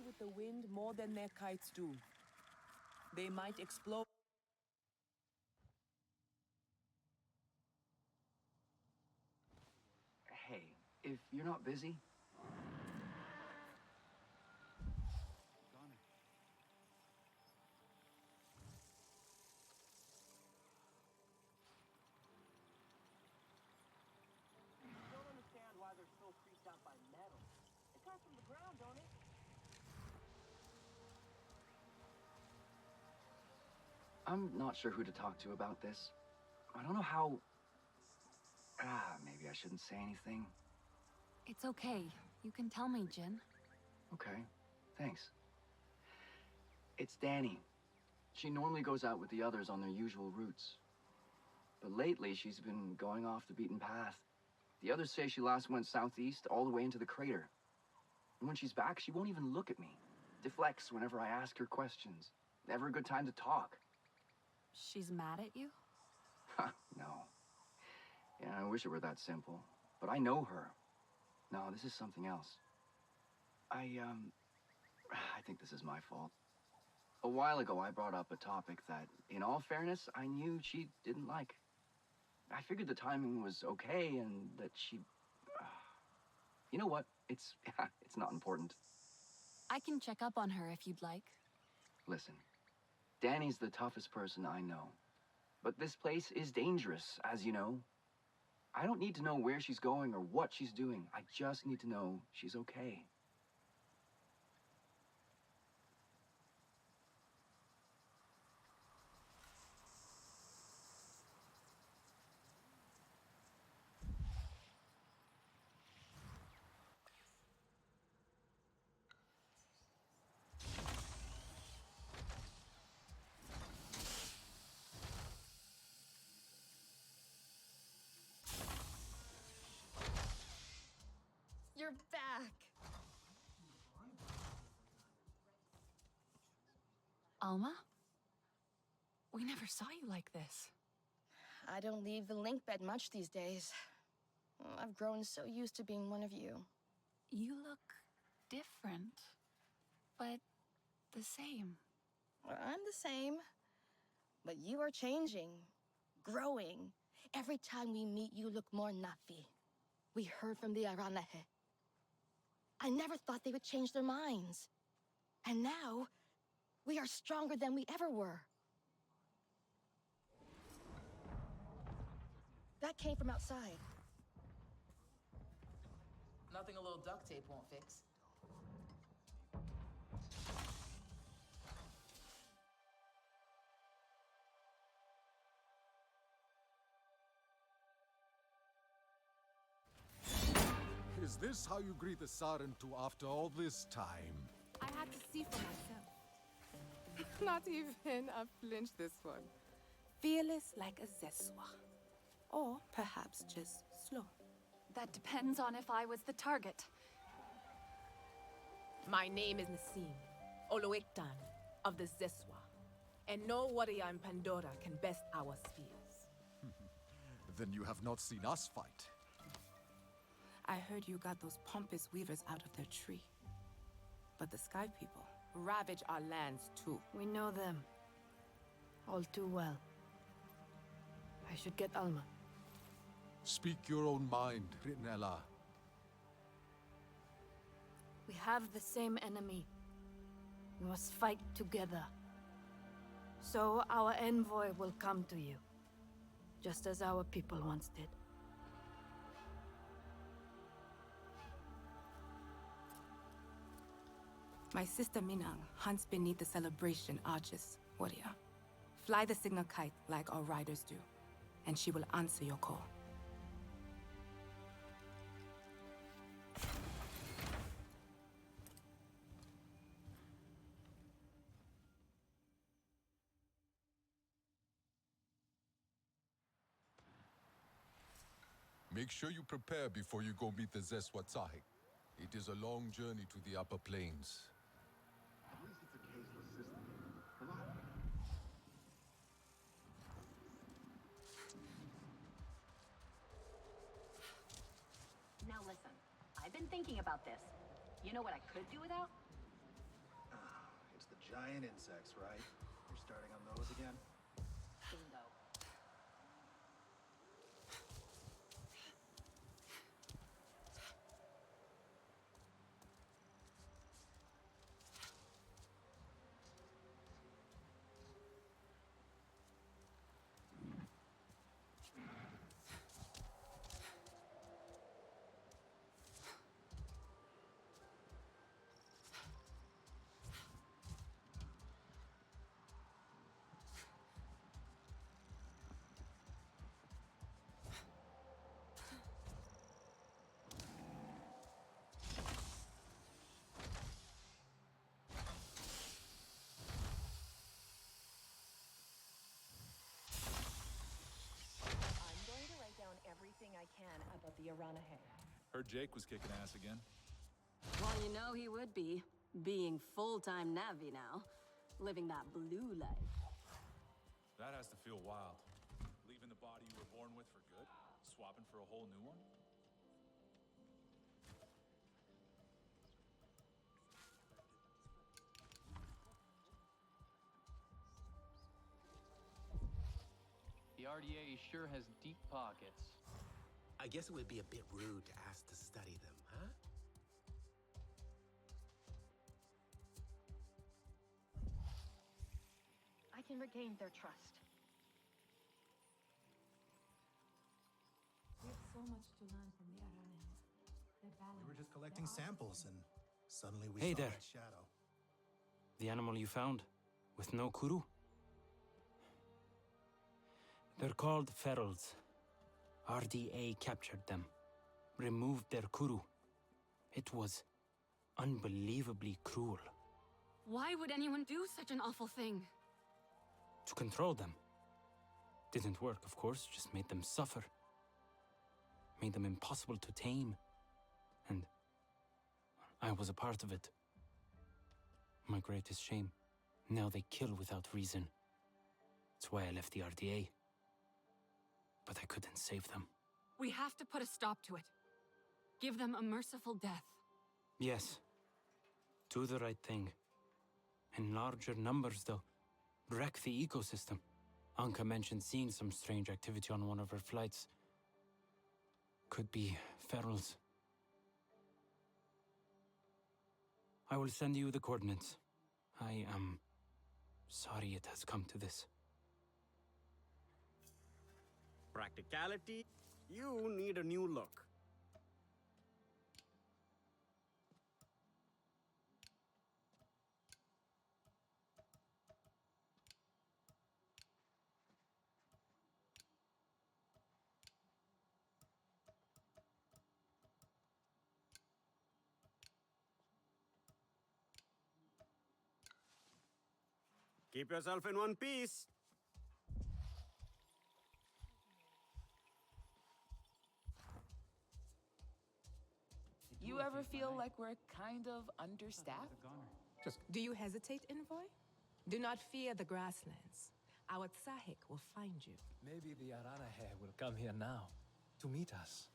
with the wind more than their kites do. They might explode. Hey, if you're not busy... I don't understand why they're so freaked out by metal. It comes from the ground, don't it? I'm not sure who to talk to about this. I don't know how... maybe I shouldn't say anything. It's okay. You can tell me, Jin. Okay, thanks. It's Danny. She normally goes out with the others on their usual routes. But lately, she's been going off the beaten path. The others say she last went southeast all the way into the crater. And when she's back, she won't even look at me. Deflects whenever I ask her questions. Never a good time to talk. She's mad at you? No. Yeah, I wish it were that simple. But I know her. No, this is something else. I think this is my fault. A while ago, I brought up a topic that, in all fairness, I knew she didn't like. I figured the timing was okay and that she... You know what? It's not important. I can check up on her if you'd like. Listen, Danny's the toughest person I know. But this place is dangerous, as you know. I don't need to know where she's going or what she's doing. I just need to know she's okay. You're back! Alma? We never saw you like this. I don't leave the link bed much these days. I've grown so used to being one of you. You look different, but the same. I'm the same. But you are changing, growing. Every time we meet, you look more Na'vi. We heard from the Aranahe. I never thought they would change their minds. And now, we are stronger than we ever were. That came from outside. Nothing a little duct tape won't fix. Is this how you greet the Sarentu after all this time? I had to see for myself. Not even a flinch this one. Fearless like a Zeswa. Or perhaps just slow. That depends on if I was the target. My name is Nassim, Oloektan of the Zeswa. And no warrior in Pandora can best our spears. Then you have not seen us fight. I heard you got those pompous weavers out of their tree. But the Sky People ravage our lands too. We know them. All too well. I should get Alma. Speak your own mind, Ritnella. We have the same enemy. We must fight together. So our envoy will come to you. Just as our people once did. My sister Minang hunts beneath the celebration arches, warrior. Fly the signal kite like our riders do, and she will answer your call. Make sure you prepare before you go meet the Zeswatsahi. It is a long journey to the upper plains. At least it's a caseless system. Now listen, I've been thinking about this. You know what I could do without? giant insects, right? You're starting on those again? Bingo. I'm going to write down everything I can about the Aranahe. Heard Jake was kicking ass again. Well, you know he would be. Being full-time Navi now. Living that blue life. That has to feel wild. Leaving the body you were born with for good? Swapping for a whole new one? The RDA sure has deep pockets. I guess it would be a bit rude to ask to study them, huh? I can regain their trust. We have so much to learn from the Aranahe. Their balance. We were just collecting samples and suddenly we Hey saw there. that shadow. The animal you found, with no kuru? They're called ferals. RDA captured them, removed their kuru. It was unbelievably cruel. Why would anyone do such an awful thing? To control them. Didn't work, of course, just made them suffer. Made them impossible to tame. And I was a part of it. My greatest shame. Now they kill without reason. That's why I left the RDA. But I couldn't save them. We have to put a stop to it. Give them a merciful death. Yes. Do the right thing. In larger numbers, though. Wreck the ecosystem. Anka mentioned seeing some strange activity on one of her flights. Could be ferals. I will send you the coordinates. I am sorry it has come to this. Practicality? You need a new look. Keep yourself in one piece. You ever feel like we're kind of understaffed? Do you hesitate, Envoy? Do not fear the grasslands. Our Tsahik will find you. Maybe the Aranahe will come here now to meet us.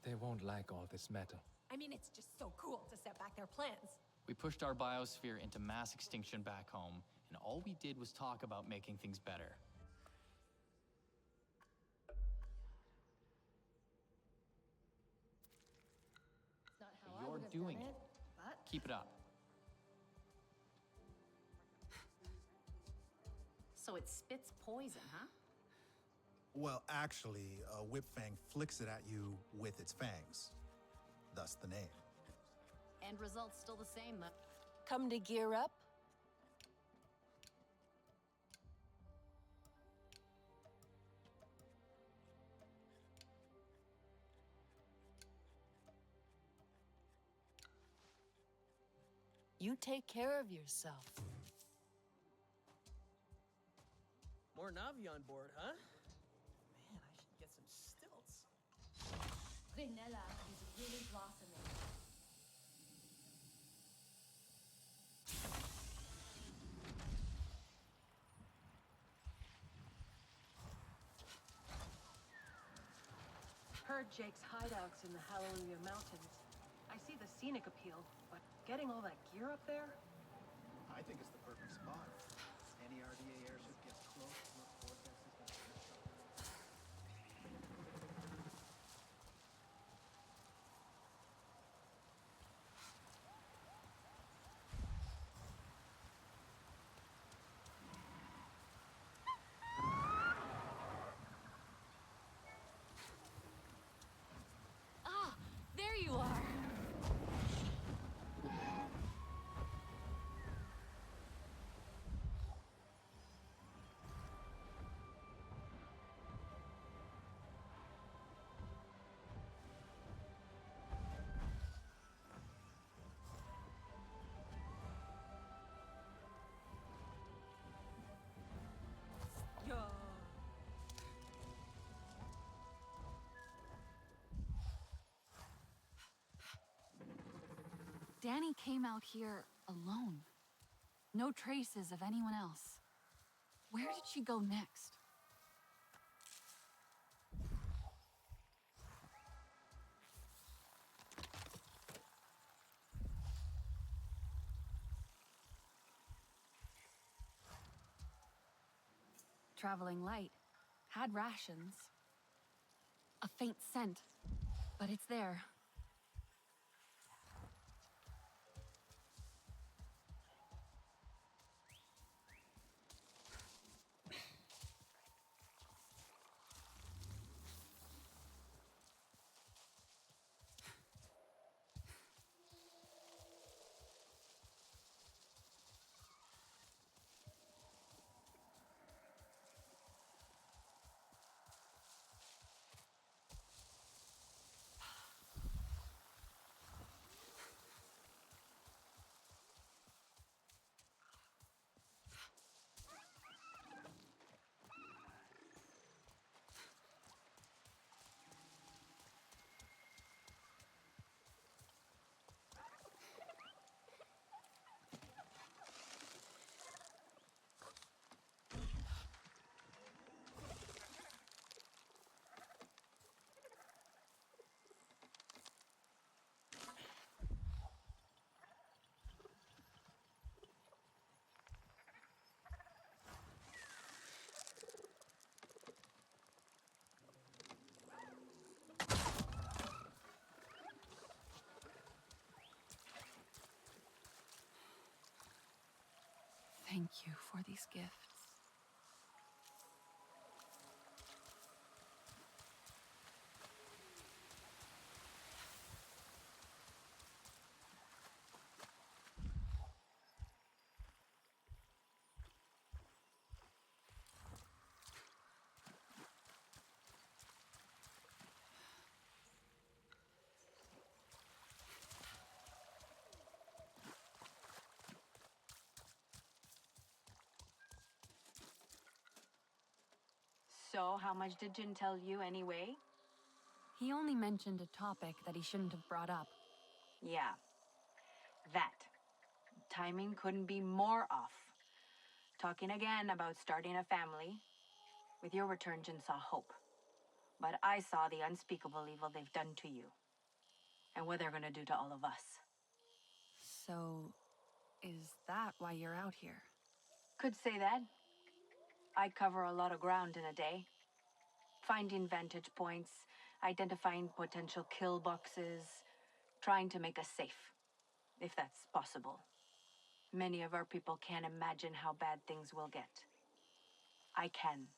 They won't like all this metal. I mean, it's just so cool to set back their plans. We pushed our biosphere into mass extinction back home, and all we did was talk about making things better. It's not how I You're would have doing done it. But Keep it up. So it spits poison, huh? Well, actually, a whip fang flicks it at you with its fangs. Thus the name. End result's still the same, though. Come to gear up? You take care of yourself. More Navi on board, huh? Man, I should get some stilts. Renella is really blossoming. Heard Jake's hideouts in the Hallelujah Mountains. I see the scenic appeal, but getting all that gear up there? I think it's the perfect spot. Any RDA airship gets close, look vortex is gonna finish up. Ah, there you are. Danny came out here alone. No traces of anyone else. Where did she go next? Traveling light. Had rations. A faint scent. But it's there. Thank you for these gifts. So, how much did Jin tell you anyway? He only mentioned a topic that he shouldn't have brought up. Yeah. That. Timing couldn't be more off. Talking again about starting a family. With your return, Jin saw hope. But I saw the unspeakable evil they've done to you. And what they're gonna do to all of us. So, is that why you're out here? Could say that. I cover a lot of ground in a day. Finding vantage points, identifying potential kill boxes, trying to make us safe, if that's possible. Many of our people can't imagine how bad things will get. I can.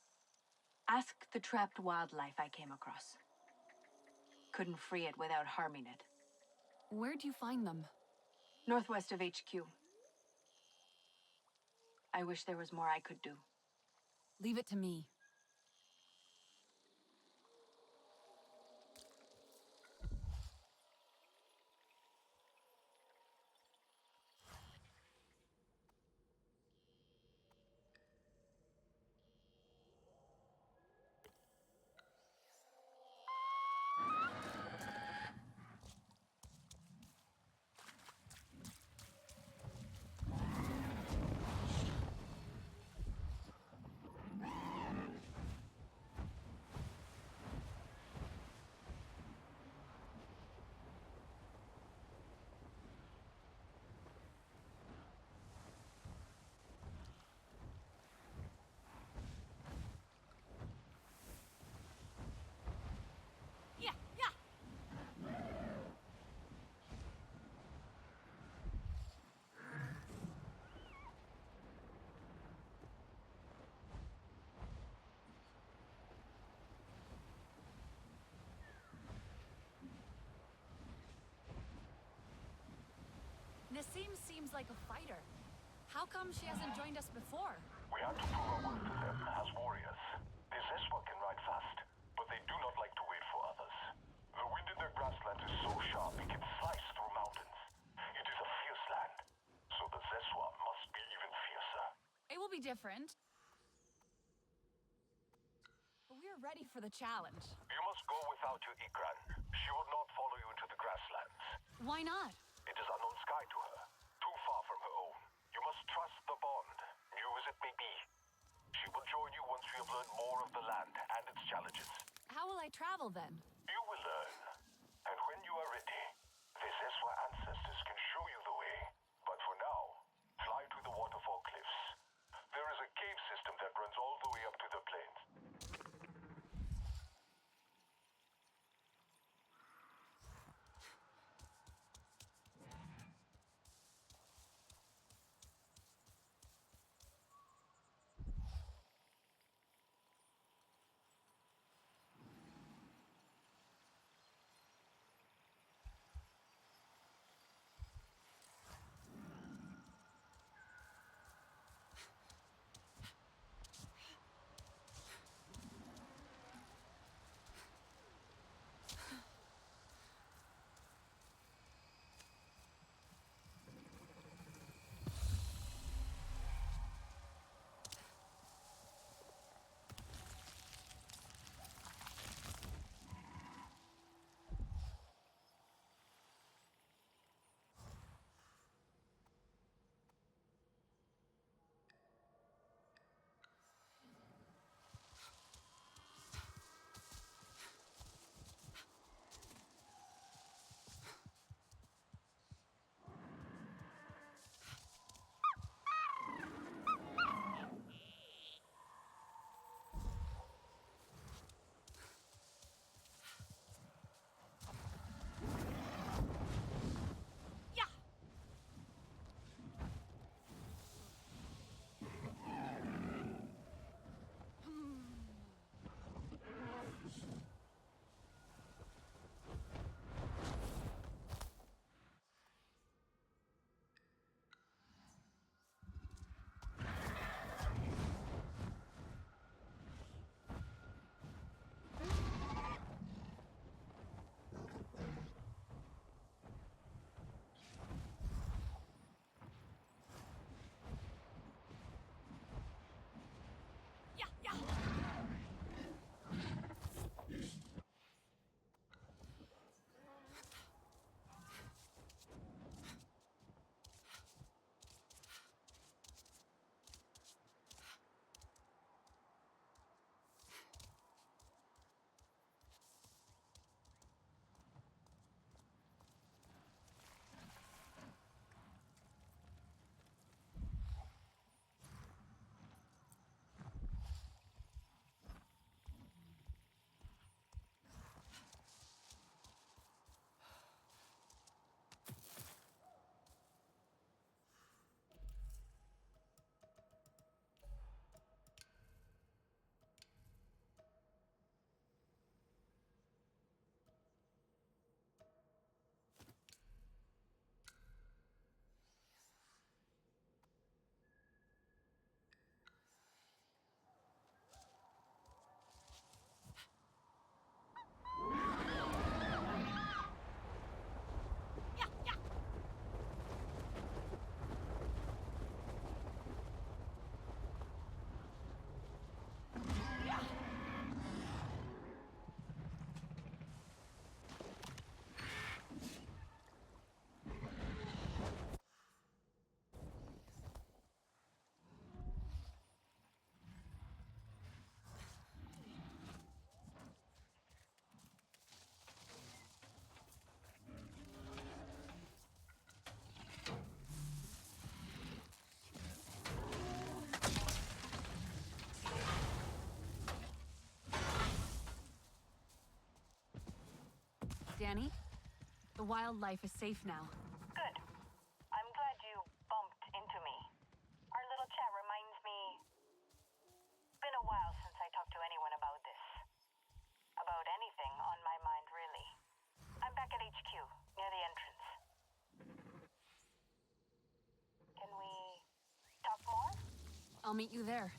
Ask the trapped wildlife I came across. Couldn't free it without harming it. Where'd you find them? Northwest of HQ. I wish there was more I could do. Leave it to me. Nassim seems like a fighter. How come she hasn't joined us before? We had to prove our worth to them as warriors. The Zeswa can ride fast, but they do not like to wait for others. The wind in their grassland is so sharp it can slice through mountains. It is a fierce land, so the Zeswa must be even fiercer. It will be different. But we're ready for the challenge. You must go without your Ikran. She will not follow you into the grasslands. Why not? It is unknown sky to her, too far from her own. You must trust the bond, new as it may be. She will join you once we have learned more of the land and its challenges. How will I travel then? You will learn. And when you are ready, the Zeswa ancestors can show you the way. But for now, fly to the waterfall cliffs. There is a cave system that runs all the way up to the plains. Danny, the wildlife is safe now. Good. I'm glad you bumped into me. Our little chat reminds me... It's been a while since I talked to anyone about this. About anything on my mind, really. I'm back at HQ, near the entrance. I'll meet you there.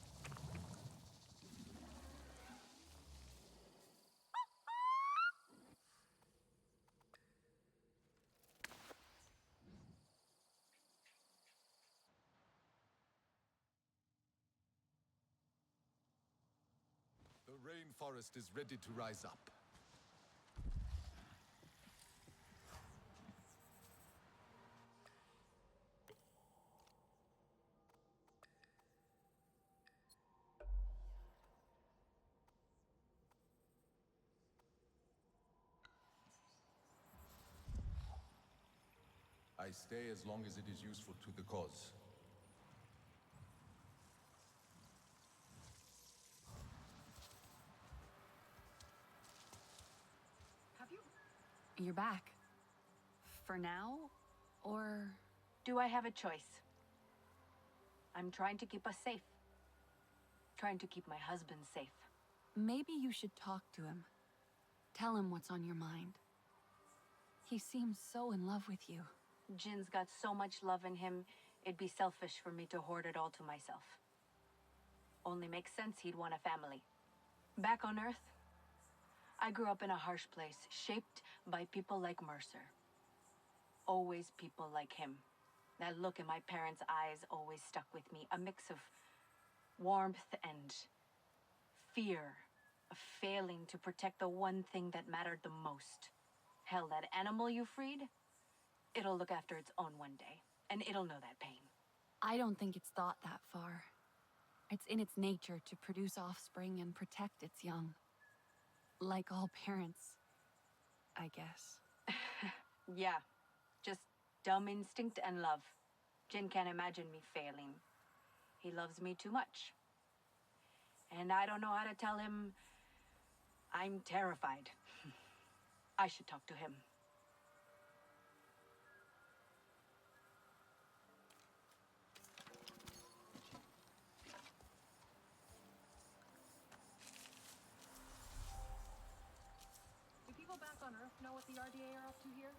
The rainforest is ready to rise up. I stay as long as it is useful to the cause. You're back. For now? Or... Do I have a choice? I'm trying to keep us safe. Trying to keep my husband safe. Maybe you should talk to him. Tell him what's on your mind. He seems so in love with you. Jin's got so much love in him, it'd be selfish for me to hoard it all to myself. Only makes sense he'd want a family. Back on Earth, I grew up in a harsh place, shaped by people like Mercer. Always people like him. That look in my parents' eyes always stuck with me. A mix of warmth and fear, of failing to protect the one thing that mattered the most. Hell, that animal you freed, it'll look after its own one day, and it'll know that pain. I don't think it's thought that far. It's in its nature to produce offspring and protect its young. Like all parents, I guess. Yeah, just dumb instinct and love. Jin can't imagine me failing. He loves me too much. And I don't know how to tell him I'm terrified. I should talk to him. Do people back on Earth know what the RDA are up to here?